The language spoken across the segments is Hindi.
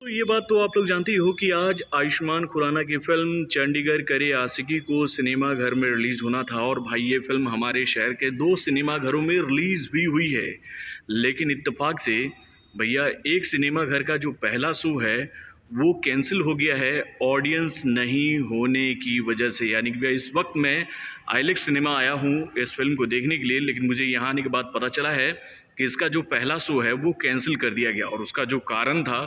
तो ये बात तो आप लोग जानते ही हो कि आज आयुष्मान खुराना की फिल्म चंडीगढ़ करे आशिकी को सिनेमा घर में रिलीज होना था। और भाई ये फिल्म हमारे शहर के 2 सिनेमा घरों में रिलीज भी हुई है। लेकिन इत्तेफाक से भैया एक सिनेमा घर का जो पहला शो है वो कैंसिल हो गया है ऑडियंस नहीं होने की वजह से। यानी कि भैया इस वक्त मैं आईलेक्स सिनेमा आया हूँ इस फिल्म को देखने के लिए, लेकिन मुझे यहाँ आने के बाद पता चला है कि इसका जो पहला शो है वो कैंसिल कर दिया गया। और उसका जो कारण था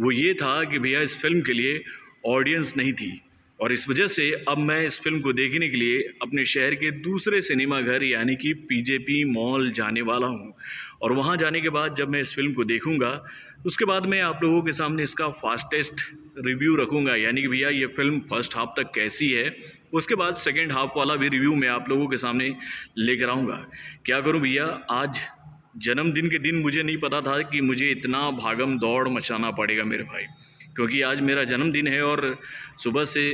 वो ये था कि भैया इस फिल्म के लिए ऑडियंस नहीं थी। और इस वजह से अब मैं इस फिल्म को देखने के लिए अपने शहर के दूसरे सिनेमा घर यानी कि पीजेपी मॉल जाने वाला हूँ। और वहाँ जाने के बाद जब मैं इस फिल्म को देखूँगा उसके बाद मैं आप लोगों के सामने इसका फास्टेस्ट रिव्यू रखूँगा। यानी कि भैया ये फिल्म फर्स्ट हाफ तक कैसी है, उसके बाद सेकेंड हाफ वाला भी रिव्यू मैं आप लोगों के सामने लेकर आऊँगा। क्या करूँ भैया, आज जन्मदिन के दिन मुझे नहीं पता था कि मुझे इतना भागम दौड़ मचाना पड़ेगा मेरे भाई, क्योंकि आज मेरा जन्मदिन है। और सुबह से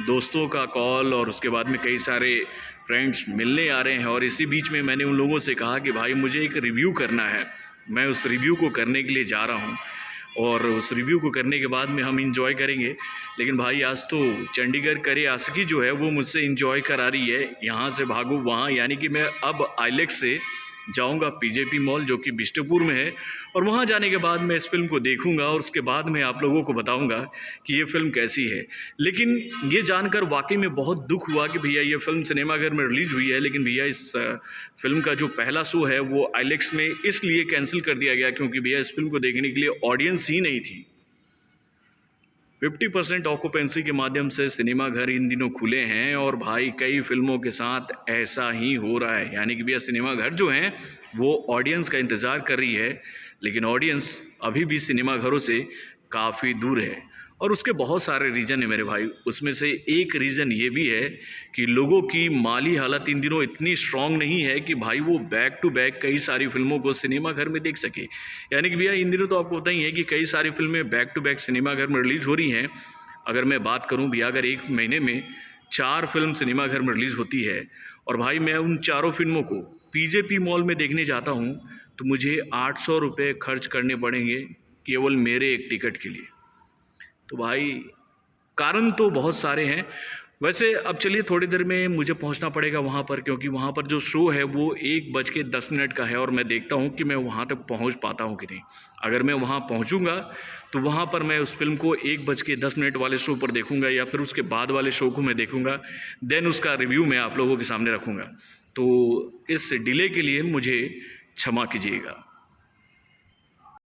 दोस्तों का कॉल और उसके बाद में कई सारे फ्रेंड्स मिलने आ रहे हैं। और इसी बीच में मैंने उन लोगों से कहा कि भाई मुझे एक रिव्यू करना है, मैं उस रिव्यू को करने के लिए जा रहा हूँ। और उस रिव्यू को करने के बाद में हम इंजॉय करेंगे। लेकिन भाई आज तो चंडीगढ़ करे आशिकी जो है वो मुझसे इंजॉय करा रही है, यहाँ से भागो वहाँ। यानी कि मैं अब आईलेक्स से जाऊंगा पीजेपी मॉल जो कि बिष्टुपुर में है। और वहाँ जाने के बाद मैं इस फिल्म को देखूंगा और उसके बाद मैं आप लोगों को बताऊंगा कि ये फिल्म कैसी है। लेकिन ये जानकर वाकई में बहुत दुख हुआ कि भैया ये फिल्म सिनेमाघर में रिलीज हुई है, लेकिन भैया इस फिल्म का जो पहला शो है वो आईलेक्स में इसलिए कैंसिल कर दिया गया क्योंकि भैया इस फिल्म को देखने के लिए ऑडियंस ही नहीं थी। 50% ऑक्यूपेंसी के माध्यम से सिनेमा घर इन दिनों खुले हैं और भाई कई फिल्मों के साथ ऐसा ही हो रहा है। यानी कि भैया सिनेमा घर जो हैं वो ऑडियंस का इंतज़ार कर रही है, लेकिन ऑडियंस अभी भी सिनेमा घरों से काफ़ी दूर है। और उसके बहुत सारे रीज़न है मेरे भाई। उसमें से एक रीज़न ये भी है कि लोगों की माली हालत इन दिनों इतनी स्ट्रांग नहीं है कि भाई वो बैक टू बैक कई सारी फिल्मों को सिनेमा घर में देख सके। यानी कि भैया इन दिनों तो आपको पता ही है कि कई सारी फिल्में बैक टू बैक सिनेमा घर में रिलीज़ हो रही हैं। अगर मैं बात करूं भैया, अगर एक महीने में 4 फिल्म सिनेमा घर में रिलीज़ होती है और भाई मैं उन चारों फिल्मों को पीजेपी मॉल में देखने जाता हूं तो मुझे 800 रुपये खर्च करने पड़ेंगे केवल मेरे एक टिकट के लिए। तो भाई कारण तो बहुत सारे हैं। वैसे अब चलिए थोड़ी देर में मुझे पहुंचना पड़ेगा वहाँ पर, क्योंकि वहाँ पर जो शो है वो 1:10 का है और मैं देखता हूँ कि मैं वहाँ तक पहुँच पाता हूँ कि नहीं। अगर मैं वहाँ पहुँचूँगा तो वहाँ पर मैं उस फिल्म को 1:10 वाले शो पर देखूँगा या फिर उसके बाद वाले शो को मैं देखूँगा, देन उसका रिव्यू मैं आप लोगों के सामने रखूँगा। तो इस डिले के लिए मुझे क्षमा कीजिएगा।